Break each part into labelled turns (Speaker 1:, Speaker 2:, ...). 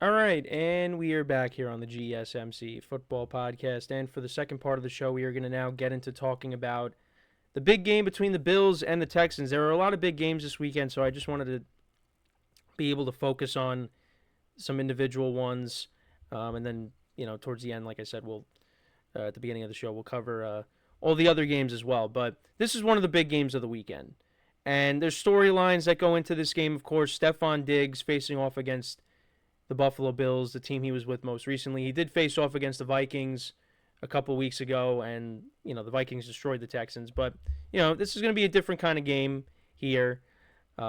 Speaker 1: All right, and we are back here on the GSMC Football Podcast. And for the second part of the show, we are going to now get into talking about the big game between the Bills and the Texans. There are a lot of big games this weekend, so I just wanted to be able to focus on some individual ones. And then, towards the end, like I said, we'll at the beginning of the show, we'll cover all the other games as well. But this is one of the big games of the weekend. And there's storylines that go into this game, of course. Stephon Diggs facing off against the Buffalo Bills, the team he was with most recently. He did face off against the Vikings a couple weeks ago, and, the Vikings destroyed the Texans. But, this is going to be a different kind of game here. I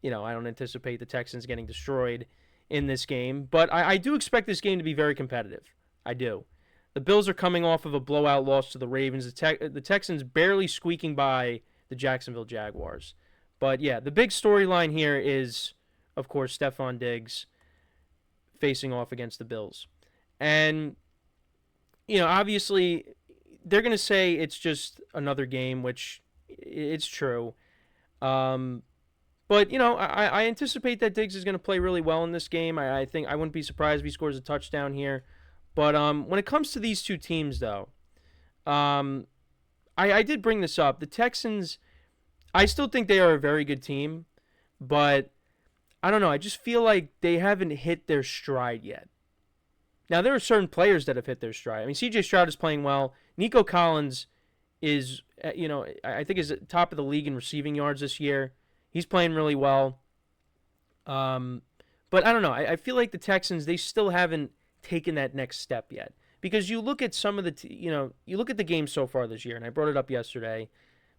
Speaker 1: don't anticipate the Texans getting destroyed in this game. But I do expect this game to be very competitive. I do. The Bills are coming off of a blowout loss to the Ravens. The Texans barely squeaking by the Jacksonville Jaguars. But, yeah, the big storyline here is, of course, Stephon Diggs facing off against the Bills. And, obviously, they're going to say it's just another game, which it's true. But, I anticipate that Diggs is going to play really well in this game. I think I wouldn't be surprised if he scores a touchdown here. But when it comes to these two teams, though, I did bring this up. The Texans, I still think they are a very good team, but I don't know. I just feel like they haven't hit their stride yet. Now, there are certain players that have hit their stride. I mean, C.J. Stroud is playing well. Nico Collins is, I think is at top of the league in receiving yards this year. He's playing really well. But I don't know. I feel like the Texans, they still haven't taken that next step yet. Because you look at some of the, you look at the games so far this year, and I brought it up yesterday.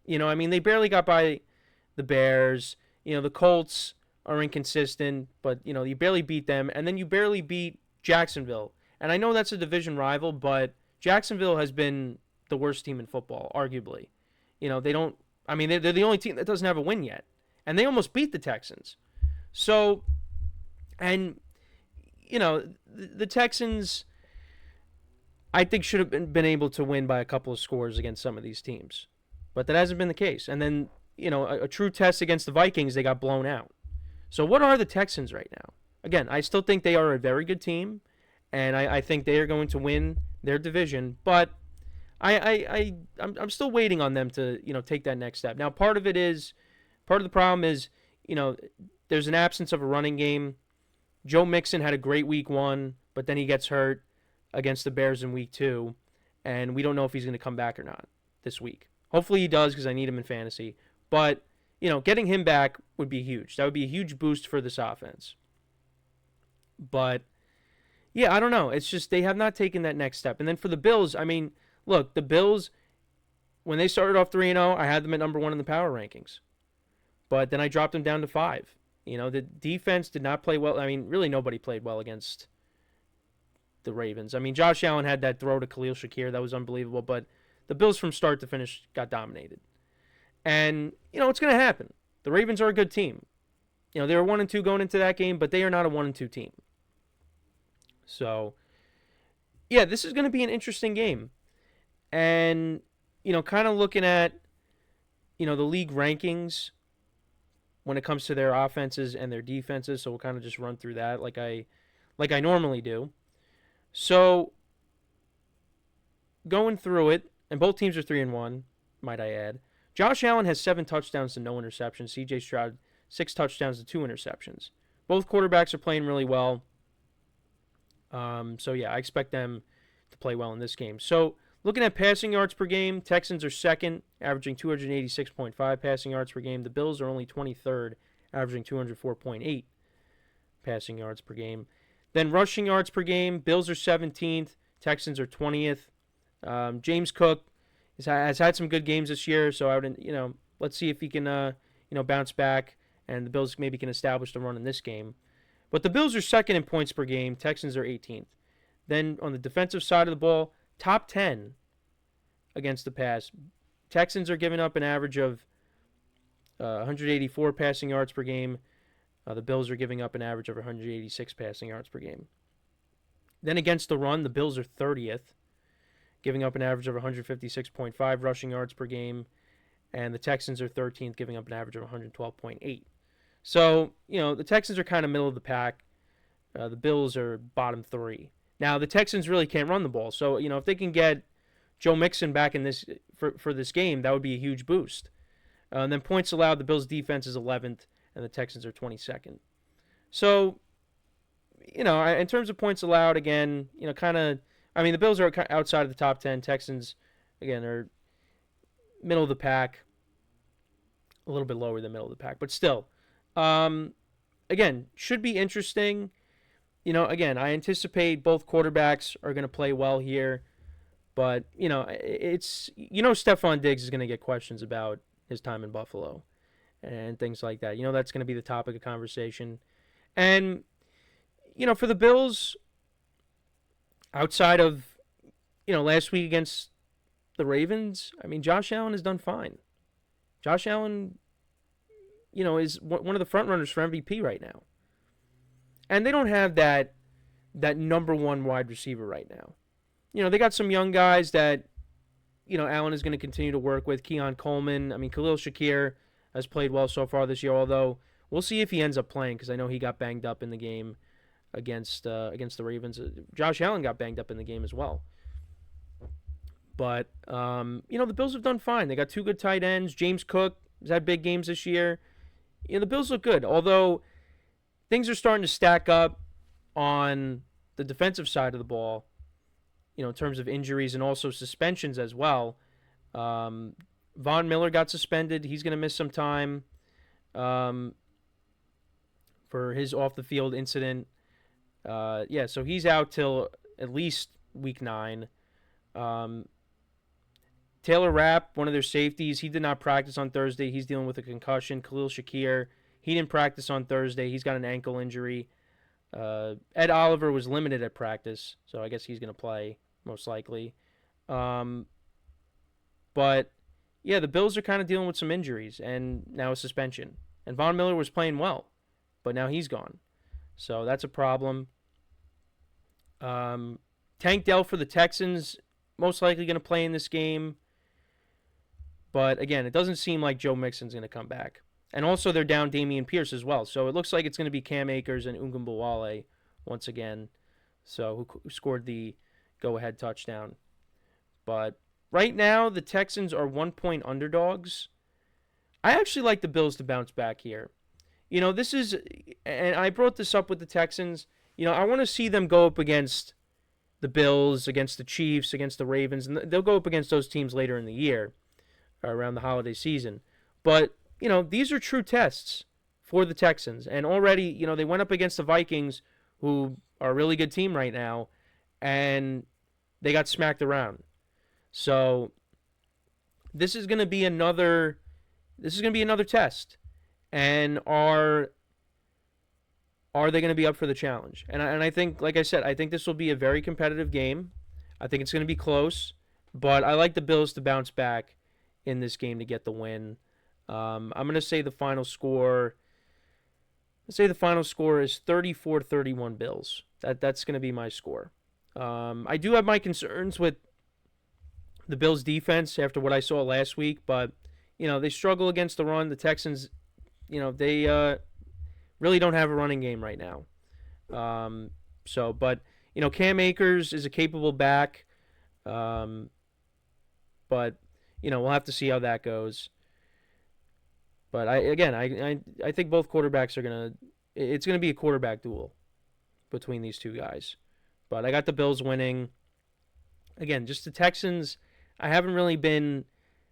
Speaker 1: They barely got by the Bears. The Colts are inconsistent, but, you barely beat them. And then you barely beat Jacksonville. And I know that's a division rival, but Jacksonville has been the worst team in football, arguably. They're the only team that doesn't have a win yet. And they almost beat the Texans. So, and, the Texans, I think, should have been able to win by a couple of scores against some of these teams. But that hasn't been the case. And then, a true test against the Vikings, they got blown out. So what are the Texans right now? Again, I still think they are a very good team, and I think they are going to win their division. But I'm still waiting on them to take that next step. Now, part of the problem is there's an absence of a running game. Joe Mixon had a great week 1, but then he gets hurt against the Bears in week 2, and we don't know if he's going to come back or not this week. Hopefully he does because I need him in fantasy. But getting him back would be huge. That would be a huge boost for this offense. But, yeah, I don't know. It's just they have not taken that next step. And then for the Bills, look, the Bills, when they started off 3-0, I had them at number 1 in the power rankings. But then I dropped them down to 5. The defense did not play well. Really nobody played well against the Ravens. Josh Allen had that throw to Khalil Shakir. That was unbelievable. But the Bills from start to finish got dominated. And, it's going to happen. The Ravens are a good team. They were 1-2 going into that game, but they are not a 1-2 team. So, yeah, this is going to be an interesting game. And, kind of looking at, the league rankings when it comes to their offenses and their defenses. So we'll kind of just run through that like I normally do. So, going through it, and both teams are 3-1, might I add. Josh Allen has 7 touchdowns to no interceptions. C.J. Stroud, 6 touchdowns to 2 interceptions. Both quarterbacks are playing really well. So, yeah, I expect them to play well in this game. So, looking at passing yards per game, Texans are second, averaging 286.5 passing yards per game. The Bills are only 23rd, averaging 204.8 passing yards per game. Then rushing yards per game, Bills are 17th, Texans are 20th. James Cook has had some good games this year, so I would, let's see if he can, bounce back, and the Bills maybe can establish the run in this game. But the Bills are second in points per game. Texans are 18th. Then on the defensive side of the ball, top 10 against the pass. Texans are giving up an average of 184 passing yards per game. The Bills are giving up an average of 186 passing yards per game. Then against the run, the Bills are 30th, giving up an average of 156.5 rushing yards per game. And the Texans are 13th, giving up an average of 112.8. So, the Texans are kind of middle of the pack The Bills are bottom 3. Now the Texans really can't run the ball, so if they can get Joe Mixon back in this for this game, that would be a huge boost. And then points allowed, the Bills' defense is 11th, and the Texans are 22nd. So, in terms of points allowed, again, the Bills are outside of the top 10. Texans, again, are middle of the pack, a little bit lower than middle of the pack, but still, again, should be interesting. Again, I anticipate both quarterbacks are going to play well here, but Stephon Diggs is going to get questions about his time in Buffalo and things like that. That's going to be the topic of conversation. And for the Bills, outside of last week against the Ravens, Josh Allen has done fine. Josh Allen, is one of the front runners for MVP right now. And they don't have that number one wide receiver right now. They got some young guys that, Allen is going to continue to work with. Keon Coleman. Khalil Shakir has played well so far this year, although we'll see if he ends up playing because I know he got banged up in the game against the Ravens. Josh Allen got banged up in the game as well. But, the Bills have done fine. They got 2 good tight ends. James Cook has had big games this year. The Bills look good, although things are starting to stack up on the defensive side of the ball, in terms of injuries and also suspensions as well. Von Miller got suspended. He's going to miss some time for his off-the-field incident. So he's out till at least week 9. Taylor Rapp, one of their safeties, he did not practice on Thursday. He's dealing with a concussion. Khalil Shakir, he didn't practice on Thursday. He's got an ankle injury. Ed Oliver was limited at practice, so I guess he's going to play most likely. But, yeah, the Bills are kind of dealing with some injuries and now a suspension. And Von Miller was playing well, but now he's gone. So that's a problem. Tank Dell for the Texans, most likely going to play in this game. But, again, it doesn't seem like Joe Mixon's going to come back. And also they're down Dameon Pierce as well. So it looks like it's going to be Cam Akers and Ungumbuwale once again. So who scored the go-ahead touchdown. But right now the Texans are 1-point underdogs. I actually like the Bills to bounce back here. This is, and I brought this up with the Texans, I want to see them go up against the Bills, against the Chiefs, against the Ravens, and they'll go up against those teams later in the year, around the holiday season. But, these are true tests for the Texans. And already, they went up against the Vikings, who are a really good team right now, and they got smacked around. So this is going to be another test. And are they going to be up for the challenge? And I think, like I said, I think this will be a very competitive game. I think it's going to be close, but I like the Bills to bounce back in this game to get the win. I'm going to say the final score. Let's say the final score is 34-31 Bills. That's going to be my score. I do have my concerns with the Bills' defense after what I saw last week, but they struggle against the run. The Texans, they really don't have a running game right now. But Cam Akers is a capable back. But we'll have to see how that goes. But I think both quarterbacks are it's gonna be a quarterback duel between these two guys. But I got the Bills winning. Again, just the Texans, I haven't really been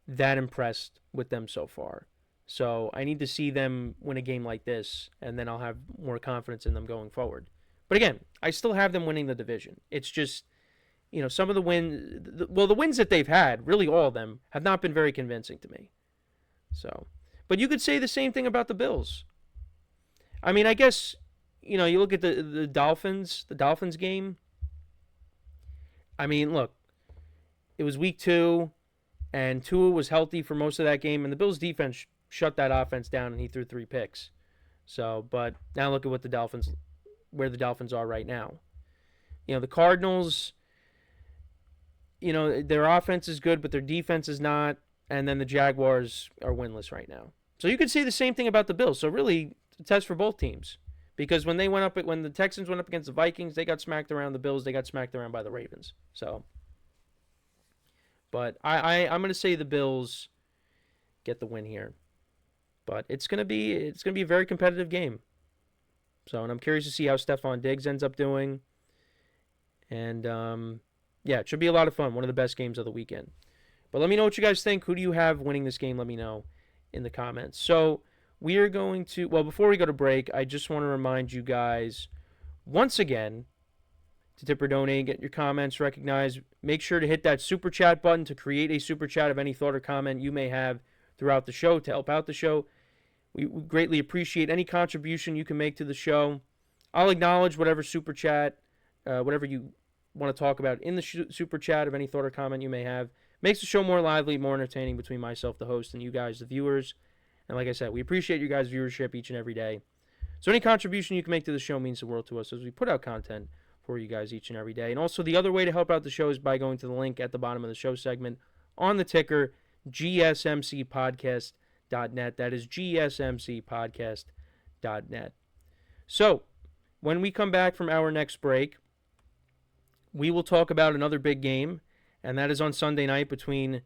Speaker 1: that impressed with them so far. So I need to see them win a game like this, and then I'll have more confidence in them going forward. But again, I still have them winning the division. It's just, some of the wins that they've had, really all of them, have not been very convincing to me. So, but you could say the same thing about the Bills. I guess, you look at the Dolphins game. Look, it was week 2, and Tua was healthy for most of that game, and the Bills' defense shut that offense down, and he threw 3 picks. So, but now look at where the Dolphins are right now. The Cardinals, their offense is good, but their defense is not, and then the Jaguars are winless right now. So you could say the same thing about the Bills. So really, it's a test for both teams. Because when the Texans went up against the Vikings, they got smacked around. The Bills, they got smacked around by the Ravens. So, but I'm gonna say the Bills get the win here. But it's gonna be a very competitive game. So, and I'm curious to see how Stephon Diggs ends up doing. And yeah, it should be a lot of fun. One of the best games of the weekend. But let me know what you guys think. Who do you have winning this game? Let me know in the comments. So we are going to, well, before we go to break, I just want to remind you guys once again to tip or donate, get your comments recognized. Make sure to hit that super chat button to create a super chat of any thought or comment you may have throughout the show to help out the show. We greatly appreciate any contribution you can make to the show. I'll acknowledge whatever super chat, whatever you want to talk about in the super chat of any thought or comment you may have. Makes the show more lively, more entertaining between myself, the host, and you guys, the viewers. And like I said, we appreciate you guys' viewership each and every day. So any contribution you can make to the show means the world to us as we put out content for you guys each and every day. And also the other way to help out the show is by going to the link at the bottom of the show segment on the ticker, GSMCPodcast.net. That is GSMCPodcast.net. So when we come back from our next break, we will talk about another big game, and that is on Sunday night between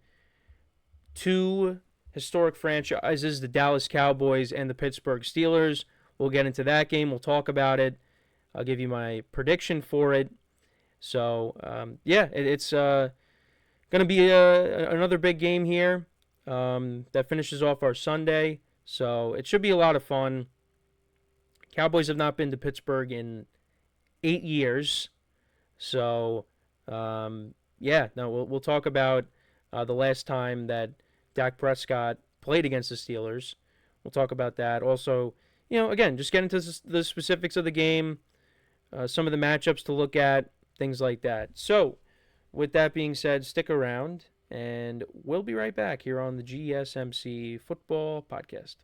Speaker 1: two historic franchises, the Dallas Cowboys and the Pittsburgh Steelers. We'll get into that game. We'll talk about it. I'll give you my prediction for it. So, it's going to be another big game here that finishes off our Sunday. So, it should be a lot of fun. Cowboys have not been to Pittsburgh in 8 years. So, we'll talk about the last time that Dak Prescott played against the Steelers. We'll talk about that. Also, again, just get into the specifics of the game, some of the matchups to look at, things like that. So, with that being said, stick around, and we'll be right back here on the GSMC Football Podcast.